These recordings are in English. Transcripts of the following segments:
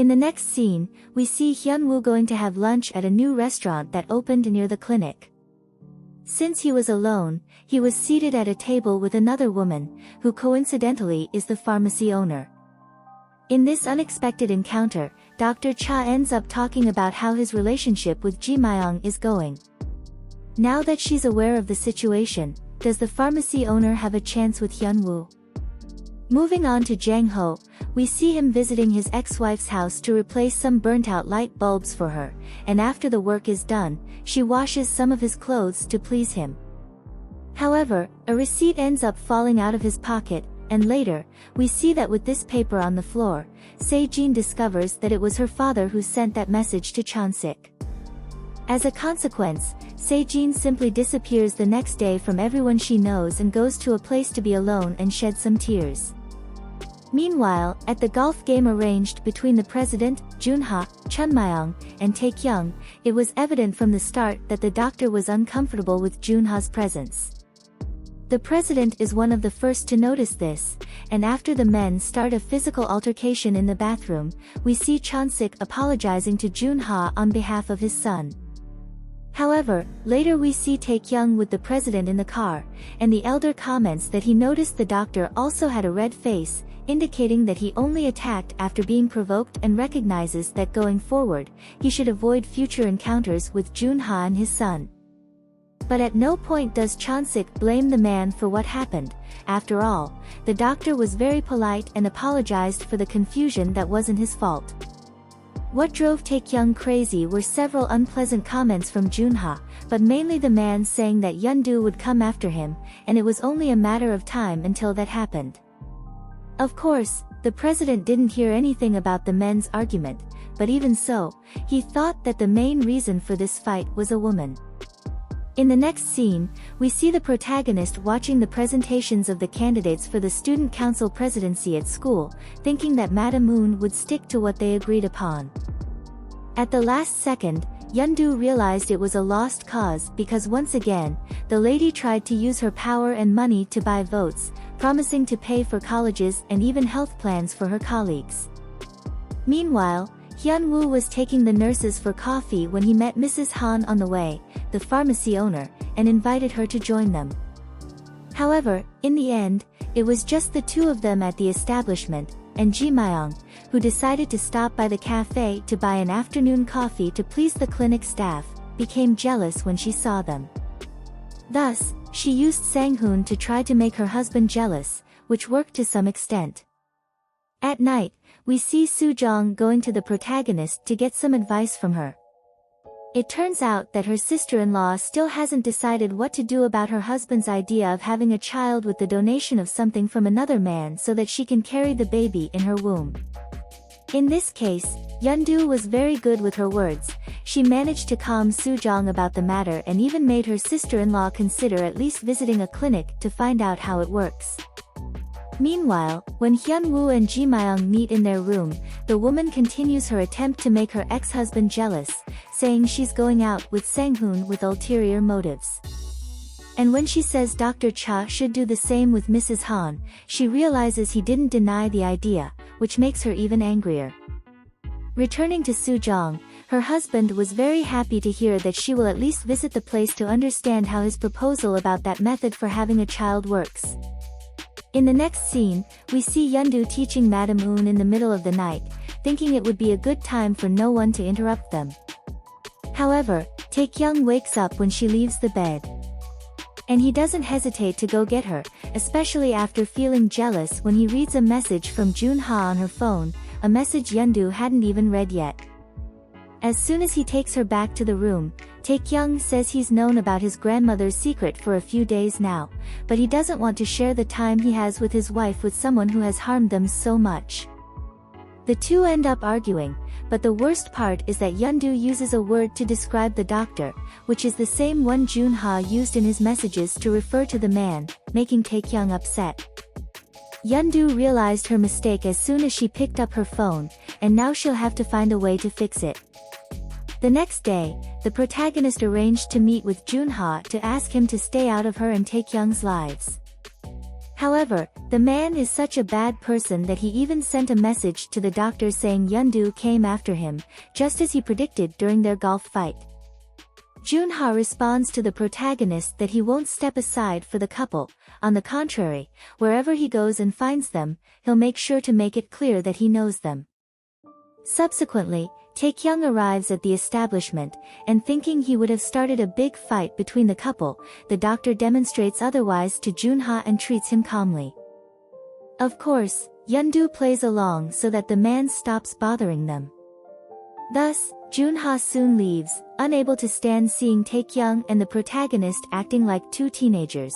In the next scene, we see Hyun-woo going to have lunch at a new restaurant that opened near the clinic. Since he was alone, he was seated at a table with another woman, who coincidentally is the pharmacy owner. In this unexpected encounter, Dr. Cha ends up talking about how his relationship with Ji Myung is going. Now that she's aware of the situation, does the pharmacy owner have a chance with Hyun-woo? Moving on to Jang Ho, we see him visiting his ex-wife's house to replace some burnt-out light bulbs for her, and after the work is done, she washes some of his clothes to please him. However, a receipt ends up falling out of his pocket, and later, we see that with this paper on the floor, Se-jin discovers that it was her father who sent that message to Chonsik. As a consequence, Se-jin simply disappears the next day from everyone she knows and goes to a place to be alone and shed some tears. Meanwhile, at the golf game arranged between the president, Junha, Chun Myung, and Taekyung, it was evident from the start that the doctor was uncomfortable with Junha's presence. The president is one of the first to notice this, and after the men start a physical altercation in the bathroom, we see Chonsik apologizing to Junha on behalf of his son. However, later we see Taekyung with the president in the car, and the elder comments that he noticed the doctor also had a red face, indicating that he only attacked after being provoked, and recognizes that going forward, he should avoid future encounters with Junha and his son. But at no point does Chonsik blame the man for what happened. After all, the doctor was very polite and apologized for the confusion that wasn't his fault. What drove Taekyung crazy were several unpleasant comments from Junha, but mainly the man saying that Yeondu would come after him, and it was only a matter of time until that happened. Of course, the president didn't hear anything about the men's argument, but even so, he thought that the main reason for this fight was a woman. In the next scene, we see the protagonist watching the presentations of the candidates for the student council presidency at school, thinking that Madam Moon would stick to what they agreed upon. At the last second, Yeondu realized it was a lost cause because once again, the lady tried to use her power and money to buy votes, promising to pay for colleges and even health plans for her colleagues. Meanwhile, Hyun-woo was taking the nurses for coffee when he met Mrs. Han on the way, the pharmacy owner, and invited her to join them. However, in the end, it was just the two of them at the establishment, and Ji Myung, who decided to stop by the cafe to buy an afternoon coffee to please the clinic staff, became jealous when she saw them. Thus, she used Sang-hoon to try to make her husband jealous, which worked to some extent. At night, we see Soo-jong going to the protagonist to get some advice from her. It turns out that her sister-in-law still hasn't decided what to do about her husband's idea of having a child with the donation of something from another man so that she can carry the baby in her womb. In this case, Yeondu was very good with her words. She managed to calm Soo-jong about the matter and even made her sister-in-law consider at least visiting a clinic to find out how it works. Meanwhile, when Hyun-woo and Ji Myung meet in their room, the woman continues her attempt to make her ex-husband jealous, saying she's going out with Sang-hoon with ulterior motives. And when she says Dr. Cha should do the same with Mrs. Han, she realizes he didn't deny the idea, which makes her even angrier. Returning to Soo-jong, her husband was very happy to hear that she will at least visit the place to understand how his proposal about that method for having a child works. In the next scene, we see Yeondu teaching Madam Moon in the middle of the night, thinking it would be a good time for no one to interrupt them. However, Taekyung wakes up when she leaves the bed. And he doesn't hesitate to go get her, especially after feeling jealous when he reads a message from Junha on her phone, a message Yeondu hadn't even read yet. As soon as he takes her back to the room, Taekyung says he's known about his grandmother's secret for a few days now, but he doesn't want to share the time he has with his wife with someone who has harmed them so much. The two end up arguing, but the worst part is that Yeondu uses a word to describe the doctor, which is the same one Junha used in his messages to refer to the man, making Taekyung upset. Yeondu realized her mistake as soon as she picked up her phone, and now she'll have to find a way to fix it. The next day, the protagonist arranged to meet with Junha to ask him to stay out of her and Taekyung's lives. However, the man is such a bad person that he even sent a message to the doctor saying Yeondu came after him, just as he predicted during their golf fight. Junha responds to the protagonist that he won't step aside for the couple. On the contrary, wherever he goes and finds them, he'll make sure to make it clear that he knows them. Subsequently, Taekyung arrives at the establishment, and thinking he would have started a big fight between the couple, the doctor demonstrates otherwise to Junha and treats him calmly. Of course, Yeondu plays along so that the man stops bothering them. Thus, Junha soon leaves, unable to stand seeing Taekyung and the protagonist acting like two teenagers.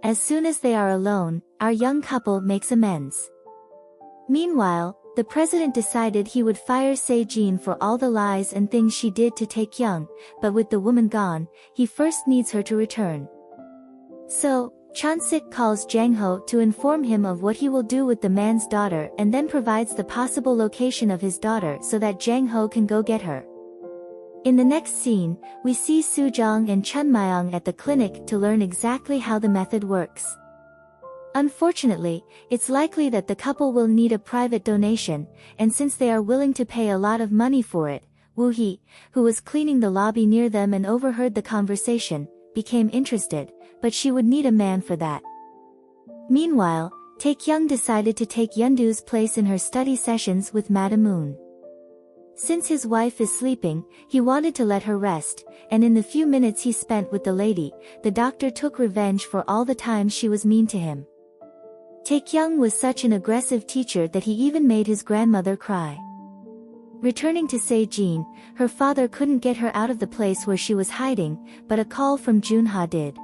As soon as they are alone, our young couple makes amends. Meanwhile, the president decided he would fire Se-jin for all the lies and things she did to Taekyung, but with the woman gone, he first needs her to return. So, Chonsik calls Jang-ho to inform him of what he will do with the man's daughter and then provides the possible location of his daughter so that Jang-ho can go get her. In the next scene, we see Soo-jong and Chun Myung at the clinic to learn exactly how the method works. Unfortunately, it's likely that the couple will need a private donation, and since they are willing to pay a lot of money for it, Woo-hee, who was cleaning the lobby near them and overheard the conversation, became interested, but she would need a man for that. Meanwhile, Taekyung decided to take Yeondu's place in her study sessions with Madam Moon. Since his wife is sleeping, he wanted to let her rest, and in the few minutes he spent with the lady, the doctor took revenge for all the times she was mean to him. Taekyung was such an aggressive teacher that he even made his grandmother cry. Returning to Se-jin, her father couldn't get her out of the place where she was hiding, but a call from Junha did.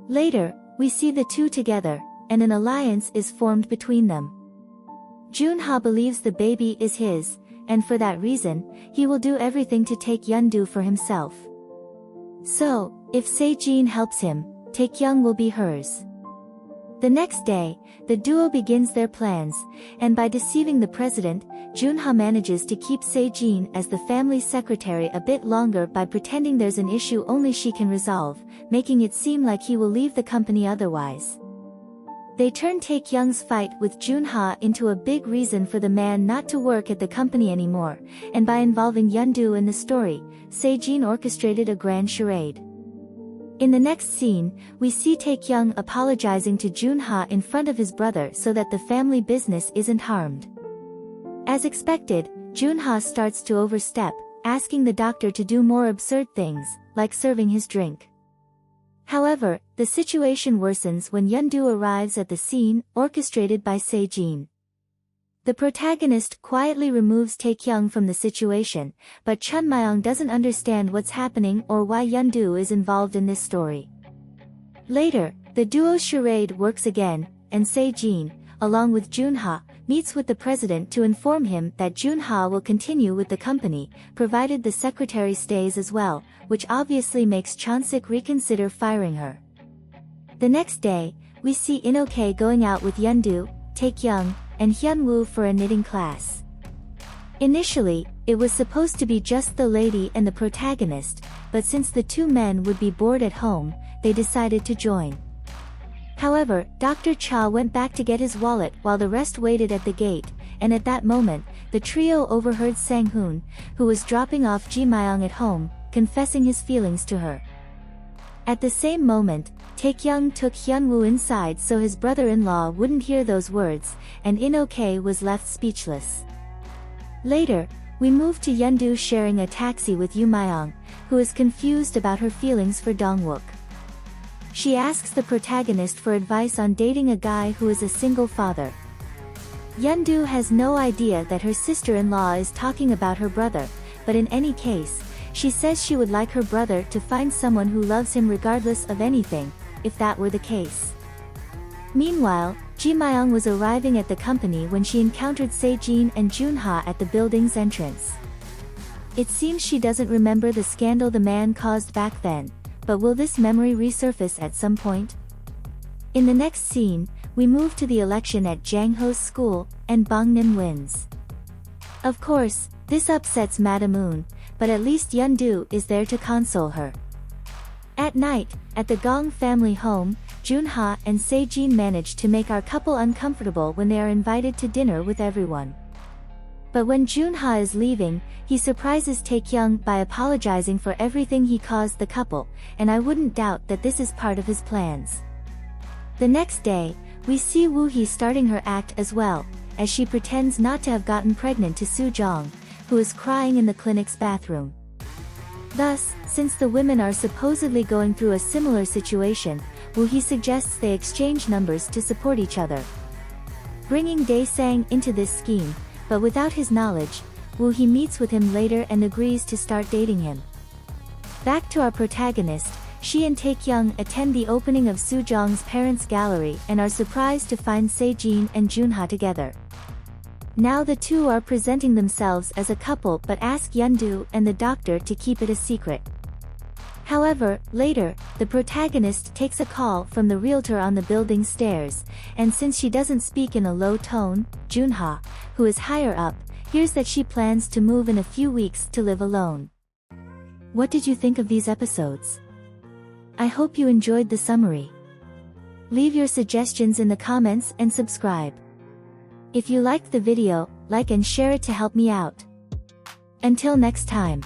Later, we see the two together, and an alliance is formed between them. Junha believes the baby is his, and for that reason, he will do everything to take Yeondu for himself. So, if Se-jin helps him, Taekyung will be hers. The next day, the duo begins their plans, and by deceiving the president, Junha manages to keep Se-jin as the family secretary a bit longer by pretending there's an issue only she can resolve, making it seem like he will leave the company otherwise. They turn Taekyung's fight with Junha into a big reason for the man not to work at the company anymore, and by involving Yeondu in the story, Se-jin orchestrated a grand charade. In the next scene, we see Taekyung apologizing to Junha in front of his brother so that the family business isn't harmed. As expected, Junha starts to overstep, asking the doctor to do more absurd things, like serving his drink. However, the situation worsens when Yeondu arrives at the scene, orchestrated by Se-jin. The protagonist quietly removes Taekyung from the situation, but Chun Myung doesn't understand what's happening or why Yeondu is involved in this story. Later, the duo's charade works again, and Se-jin, along with Junha, meets with the president to inform him that Junha will continue with the company, provided the secretary stays as well, which obviously makes Chonsik reconsider firing her. The next day, we see In-ok going out with Yeondu, Taekyung, and Hyunwoo for a knitting class. Initially, it was supposed to be just the lady and the protagonist, but since the two men would be bored at home, they decided to join. However, Dr. Cha went back to get his wallet while the rest waited at the gate, and at that moment, the trio overheard Sang-hoon, who was dropping off Ji Myung at home, confessing his feelings to her. At the same moment, Taekyung took Hyunwoo inside so his brother-in-law wouldn't hear those words, and In-ok was left speechless. Later, we move to Yeondu sharing a taxi with Yoo Myung, who is confused about her feelings for Dong-wook. She asks the protagonist for advice on dating a guy who is a single father. Yeondu has no idea that her sister-in-law is talking about her brother, but in any case, she says she would like her brother to find someone who loves him regardless of anything, if that were the case. Meanwhile, Ji Myung was arriving at the company when she encountered Se-jin and Junha at the building's entrance. It seems she doesn't remember the scandal the man caused back then, but will this memory resurface at some point? In the next scene, we move to the election at Jang-ho's school, and Bong-nim wins. Of course, this upsets Madam Moon, but at least Yeondu is there to console her. At night, at the Gong family home, Junha and Sejin manage to make our couple uncomfortable when they are invited to dinner with everyone. But when Junha is leaving, he surprises Taekyung by apologizing for everything he caused the couple, and I wouldn't doubt that this is part of his plans. The next day, we see Woo-hee starting her act as well, as she pretends not to have gotten pregnant to Soo-jong, who is crying in the clinic's bathroom. Thus, since the women are supposedly going through a similar situation, Woo-hee suggests they exchange numbers to support each other. Bringing Dae-sang into this scheme, but without his knowledge, Woo-hee meets with him later and agrees to start dating him. Back to our protagonist, she and Taekyung attend the opening of Soo-jong's parents' gallery and are surprised to find Sejin and Junha together. Now the two are presenting themselves as a couple but ask Yeondu and the doctor to keep it a secret. However, later, the protagonist takes a call from the realtor on the building stairs, and since she doesn't speak in a low tone, Junha, who is higher up, hears that she plans to move in a few weeks to live alone. What did you think of these episodes? I hope you enjoyed the summary. Leave your suggestions in the comments and subscribe. If you liked the video, like and share it to help me out. Until next time.